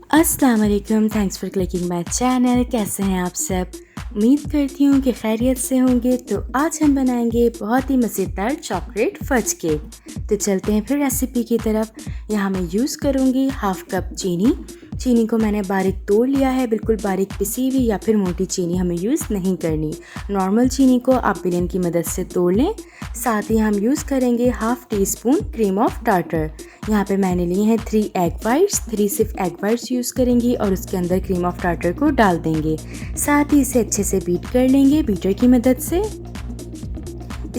अस्सलाम वालेकुम, thanks for clicking my channel. कैसे हैं आप सब? उम्मीद करती हूँ कि खैरियत से होंगे। तो आज हम बनाएंगे बहुत ही मज़ेदार चॉकलेट फज केक। तो चलते हैं फिर रेसिपी की तरफ। यहाँ मैं यूज़ करूँगी हाफ़ कप चीनी। चीनी को मैंने बारीक तोड़ लिया है, बिल्कुल बारीक पिसी हुई या फिर मोटी चीनी हमें यूज़ नहीं करनी। नॉर्मल चीनी को आप ब्लेंडर की मदद से तोड़ लें। साथ ही हम यूज़ करेंगे half tea spoon cream of tartar. यहाँ पे मैंने लिए हैं 3 एग वाइट्स, 3 सिर्फ एग वाइट्स यूज़ करेंगी और उसके अंदर क्रीम ऑफ टार्टर को डाल देंगे। साथ ही इसे अच्छे से बीट कर लेंगे बीटर की मदद से।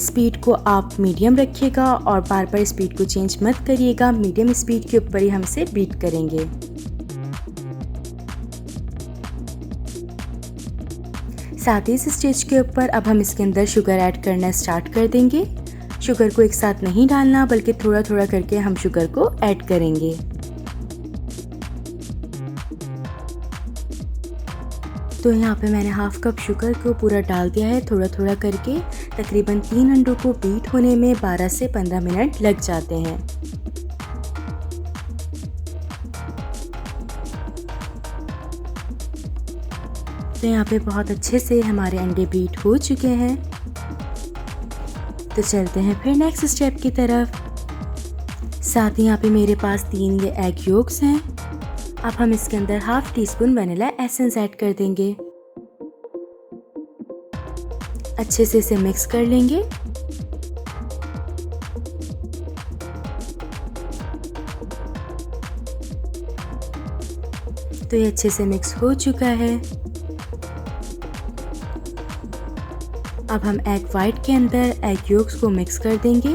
स्पीड को आप मीडियम रखिएगा और बार बार स्पीड को चेंज मत करिएगा। मीडियम स्पीड के ऊपर ही हम इसे बीट करेंगे। साथ ही इस स्टेज के ऊपर अब हम इसके अंदर शुगर ऐड करना स्टार्ट कर देंगे। शुगर को एक साथ नहीं डालना, बल्कि थोड़ा थोड़ा करके हम शुगर को ऐड करेंगे। तो यहाँ पे मैंने हाफ़ कप शुगर को पूरा डाल दिया है, थोड़ा थोड़ा करके। तकरीबन 3 अंडों को बीट होने में 12 से 15 मिनट लग जाते हैं। तो यहाँ पे बहुत अच्छे से हमारे अंडे बीट हो चुके हैं। तो चलते हैं फिर नेक्स्ट स्टेप की तरफ। साथ ही यहाँ पे मेरे पास 3 ये एग योग्स हैं। अब हम इसके अंदर half tea spoon vanilla essence add कर देंगे। अच्छे से इसे मिक्स कर लेंगे। तो ये अच्छे से मिक्स हो चुका है। अब हम एग वाइट के अंदर एग योग्स को मिक्स कर देंगे।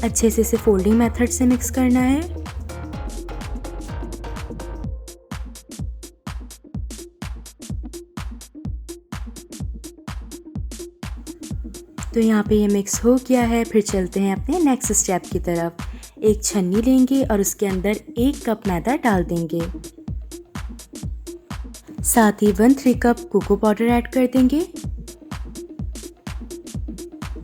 अच्छे से इसे फोल्डिंग मेथड से मिक्स करना है। तो यहाँ पे ये मिक्स हो गया है। फिर चलते हैं अपने नेक्स्ट स्टेप की तरफ। एक छन्नी लेंगे और उसके अंदर 1 कप मैदा डाल देंगे। साथ ही 1/3 कप कोको पाउडर ऐड कर देंगे।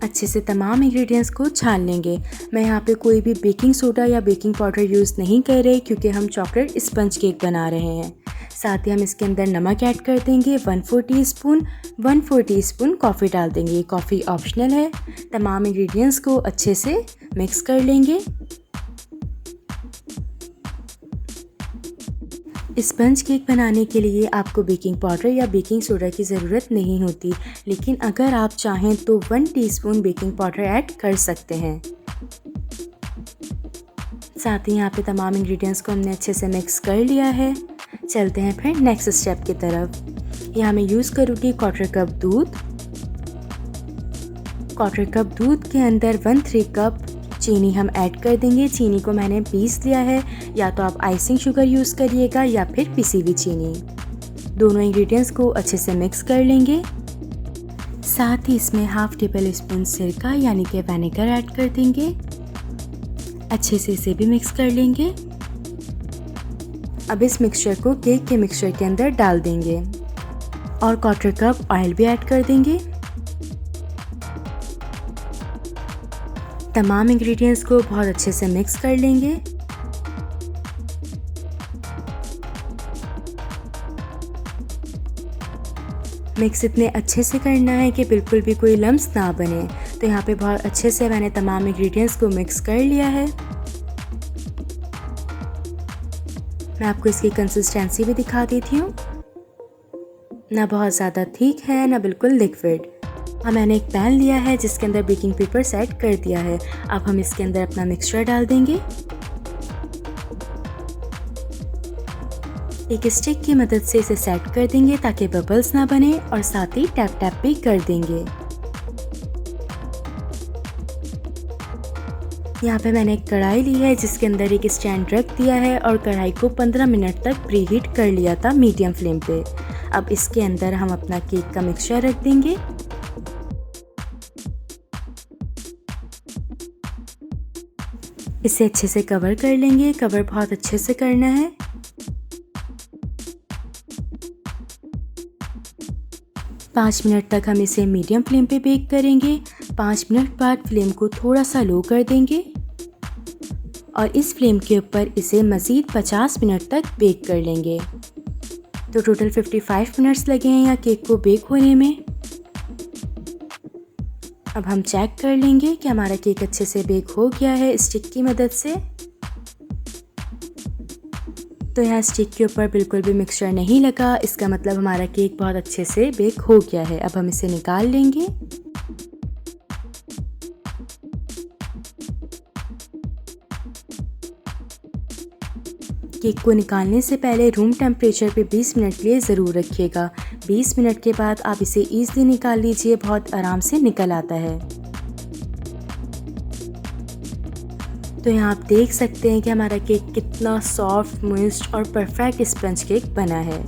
अच्छे से तमाम इंग्रेडिएंट्स को छान लेंगे। मैं यहाँ पे कोई भी बेकिंग सोडा या बेकिंग पाउडर यूज़ नहीं कर रही, क्योंकि हम चॉकलेट स्पंज केक बना रहे हैं। साथ ही हम इसके अंदर नमक ऐड कर देंगे 1/4 टीस्पून। 1/4 टीस्पून कॉफ़ी डाल देंगे। कॉफ़ी ऑप्शनल है। तमाम इंग्रेडिएंट्स को अच्छे से मिक्स कर लेंगे। स्पंज केक बनाने के लिए आपको बेकिंग पाउडर या बेकिंग सोडा की ज़रूरत नहीं होती, लेकिन अगर आप चाहें तो 1 टीस्पून बेकिंग पाउडर ऐड कर सकते हैं। साथ ही यहाँ पे तमाम इंग्रेडिएंट्स को हमने अच्छे से मिक्स कर लिया है। चलते हैं फिर नेक्स्ट स्टेप की तरफ। यहाँ मैं यूज़ करूँगी 1/4 कप दूध। 1/4 कप दूध के अंदर 1/3 कप चीनी हम ऐड कर देंगे। चीनी को मैंने पीस लिया है, या तो आप आइसिंग शुगर यूज़ करिएगा या फिर पिसी हुई चीनी। दोनों इंग्रेडिएंट्स को अच्छे से मिक्स कर लेंगे। साथ ही इसमें हाफ़ टेबल स्पून सिरका यानी कि विनेगर ऐड कर देंगे। अच्छे से इसे भी मिक्स कर लेंगे। अब इस मिक्सचर को केक के मिक्सचर के अंदर डाल देंगे और 1/4 कप ऑयल भी ऐड कर देंगे। तमाम इंग्रेडिएंट्स को बहुत अच्छे से मिक्स कर लेंगे। मिक्स इतने अच्छे से करना है कि बिल्कुल भी कोई लम्स ना बने। तो यहाँ पे बहुत अच्छे से मैंने तमाम इंग्रेडिएंट्स को मिक्स कर लिया है। मैं आपको इसकी कंसिस्टेंसी भी दिखा देती हूँ। ना बहुत ज़्यादा थिक है, ना बिल्कुल लिक्विड। अब मैंने एक पैन लिया है जिसके अंदर बेकिंग पेपर सेट कर दिया है। अब हम इसके अंदर अपना मिक्सचर डाल देंगे। एक स्टिक की मदद से इसे सेट कर देंगे ताकि बबल्स ना बने, और साथ ही टैप टैप भी कर देंगे। यहाँ पे मैंने एक कढ़ाई ली है जिसके अंदर एक स्टैंड रख दिया है और कढ़ाई को 15 मिनट तक प्रीहीट कर लिया था मीडियम फ्लेम पे। अब इसके अंदर हम अपना केक का मिक्सचर रख देंगे। इसे अच्छे से कवर कर लेंगे। कवर बहुत अच्छे से करना है। 5 मिनट तक हम इसे मीडियम फ्लेम पे बेक करेंगे। 5 मिनट बाद फ्लेम को थोड़ा सा लो कर देंगे और इस फ्लेम के ऊपर इसे मज़ीद 50 मिनट तक बेक कर लेंगे। तो टोटल 55 मिनट्स लगे हैं यहाँ केक को बेक होने में। अब हम चेक कर लेंगे कि हमारा केक अच्छे से बेक हो गया है स्टिक की मदद से। तो यहाँ स्टिक के ऊपर बिल्कुल भी मिक्सचर नहीं लगा, इसका मतलब हमारा केक बहुत अच्छे से बेक हो गया है। अब हम इसे निकाल लेंगे। केक को निकालने से पहले रूम टेम्परेचर पे 20 मिनट के लिए ज़रूर रखिएगा। 20 मिनट के बाद आप इसे ईज़िली निकाल लीजिए, बहुत आराम से निकल आता है। तो यहाँ आप देख सकते हैं कि हमारा केक कितना सॉफ्ट, मॉइस्ट और परफेक्ट स्पंज केक बना है।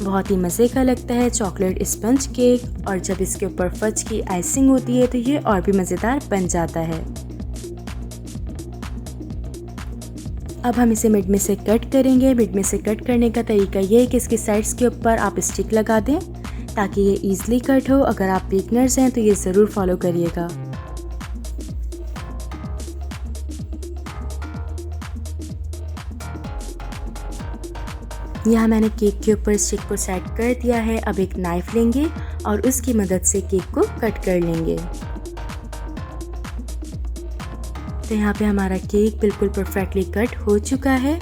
बहुत ही मज़े का लगता है चॉकलेट स्पंज केक, और जब इसके ऊपर फज की आइसिंग होती है तो ये और भी मज़ेदार बन जाता है। अब हम इसे मिड में से कट करेंगे। मिड में से कट करने का तरीका ये है कि इसकी साइड्स के ऊपर आप स्टिक लगा दें ताकि ये ईज़िली कट हो। अगर आप बिगनर्स हैं तो ये ज़रूर फॉलो करिएगा। यहाँ मैंने केक के ऊपर स्टिक को सेट कर दिया है। अब एक नाइफ़ लेंगे और उसकी मदद से केक को कट कर लेंगे। तो यहाँ पे हमारा केक बिल्कुल परफेक्टली कट हो चुका है।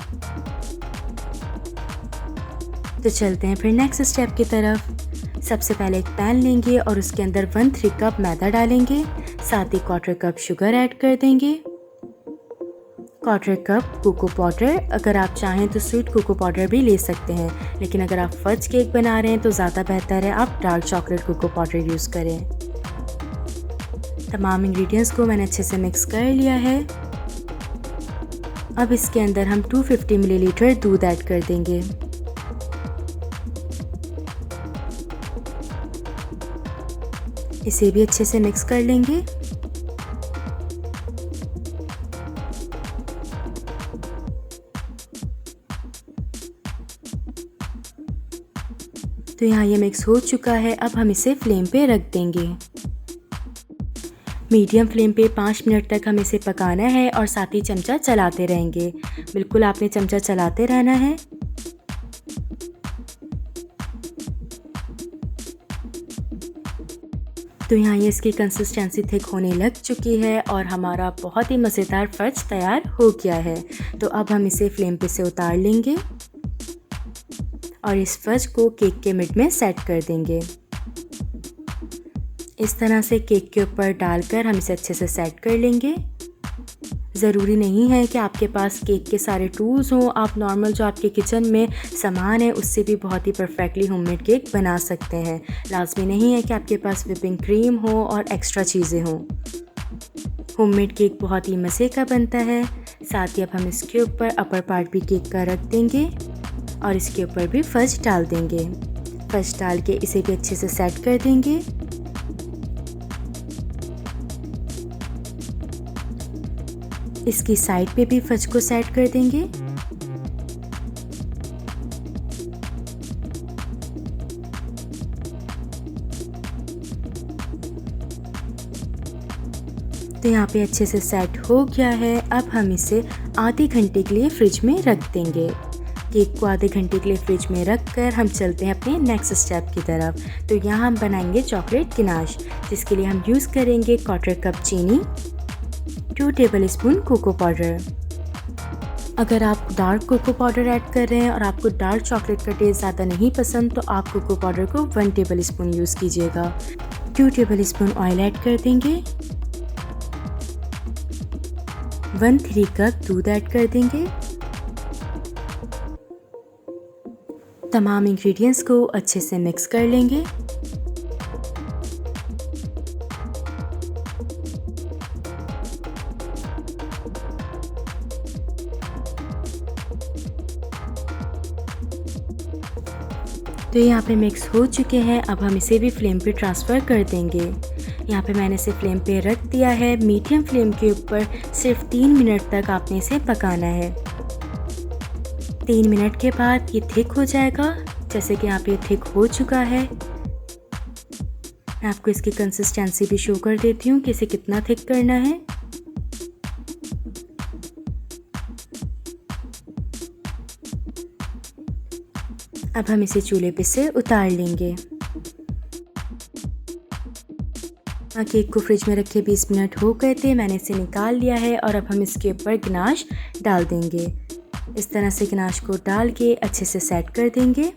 तो चलते हैं फिर नेक्स्ट स्टेप की तरफ। सबसे पहले एक पैन लेंगे और उसके अंदर 1/3 कप मैदा डालेंगे, साथ ही 1/4 कप शुगर ऐड कर देंगे, 1/4 कप कोको पाउडर। अगर आप चाहें तो स्वीट कोको पाउडर भी ले सकते हैं, लेकिन अगर आप फज केक बना रहे हैं तो ज़्यादा बेहतर है आप dark chocolate cocoa powder use करें। तमाम इंग्रेडिएंट्स को मैंने अच्छे से मिक्स कर लिया है। अब इसके अंदर हम 250 मिलीलीटर दूध ऐड कर देंगे। इसे भी अच्छे से मिक्स कर लेंगे। तो यहाँ ये मिक्स हो चुका है। अब हम इसे फ्लेम पे रख देंगे। मीडियम फ्लेम पे 5 मिनट तक हम इसे पकाना है और साथ ही चमचा चलाते रहेंगे। बिल्कुल आपने चमचा चलाते रहना है। तो यहाँ ये इसकी कंसिस्टेंसी थिक होने लग चुकी है और हमारा बहुत ही मज़ेदार फज तैयार हो गया है। तो अब हम इसे फ्लेम पे से उतार लेंगे और इस फज को केक के मिड में सेट कर देंगे। इस तरह से केक के ऊपर डालकर हम इसे अच्छे से सेट कर लेंगे। ज़रूरी नहीं है कि आपके पास केक के सारे टूल्स हों, आप नॉर्मल जो आपके किचन में सामान है उससे भी बहुत ही परफेक्टली होममेड केक बना सकते हैं। लाजमी नहीं है कि आपके पास व्हिपिंग क्रीम हो और एक्स्ट्रा चीज़ें हों। होममेड केक बहुत ही मज़े का बनता है। साथ ही अब हम इसके ऊपर अपर पार्ट भी केक का रख देंगे और इसके ऊपर भी फज डाल देंगे। फज डाल के इसे भी अच्छे से सेट कर देंगे। इसकी साइड पे भी फज को सेट कर देंगे। तो यहाँ पे अच्छे से सेट हो गया है। अब हम इसे आधे घंटे के लिए फ्रिज में रख देंगे। केक को आधे घंटे के लिए फ्रिज में रख कर हम चलते हैं अपने नेक्स्ट स्टेप की तरफ। तो यहाँ हम बनाएंगे चॉकलेट गिनाश, जिसके लिए हम यूज़ करेंगे 1/4 कप चीनी, 2 टेबलस्पून कोको पाउडर। अगर आप डार्क कोको पाउडर ऐड कर रहे हैं और आपको डार्क चॉकलेट का टेस्ट ज़्यादा नहीं पसंद तो आप कोको पाउडर को 1 टेबलस्पून यूज़ कीजिएगा। 2 टेबलस्पून ऑयल ऐड कर देंगे, 1/3 कप दूध ऐड कर देंगे। तमाम इंग्रेडिएंट्स को अच्छे से मिक्स कर लेंगे। तो यहाँ पे मिक्स हो चुके हैं। अब हम इसे भी फ्लेम पे ट्रांसफ़र कर देंगे। यहाँ पे मैंने इसे फ्लेम पे रख दिया है। मीडियम फ्लेम के ऊपर सिर्फ 3 मिनट तक आपने इसे पकाना है। 3 मिनट के बाद ये थिक हो जाएगा, जैसे कि यहाँ पे थिक हो चुका है। आपको इसकी कंसिस्टेंसी भी शो कर देती हूँ कि इसे कितना थिक करना है। अब हम इसे चूल्हे पे से उतार लेंगे। केक को फ्रिज में रखे 20 मिनट हो गए थे, मैंने इसे निकाल लिया है और अब हम इसके ऊपर गनाश डाल देंगे। इस तरह से गनाश को डाल के अच्छे से सेट कर देंगे।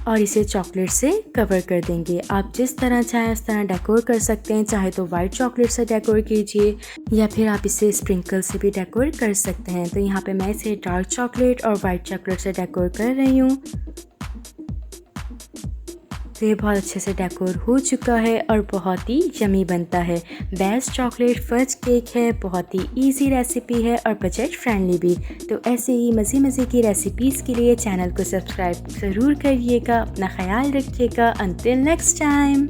और इसे चॉकलेट से कवर कर देंगे। आप जिस तरह चाहें उस तरह डेकोर कर सकते हैं, चाहे तो वाइट चॉकलेट से डेकोर कीजिए या फिर आप इसे स्प्रिंकल से भी डेकोर कर सकते हैं। तो यहाँ पे मैं इसे डार्क चॉकलेट और वाइट चॉकलेट से डेकोर कर रही हूँ। तो ये बहुत अच्छे से डेकोर हो चुका है और बहुत ही यमी बनता है। बेस्ट चॉकलेट फज केक है, बहुत ही इजी रेसिपी है और बजट फ्रेंडली भी। तो ऐसे ही मज़े की रेसिपीज़ के लिए चैनल को सब्सक्राइब ज़रूर करिएगा। अपना ख्याल रखिएगा। Until next time.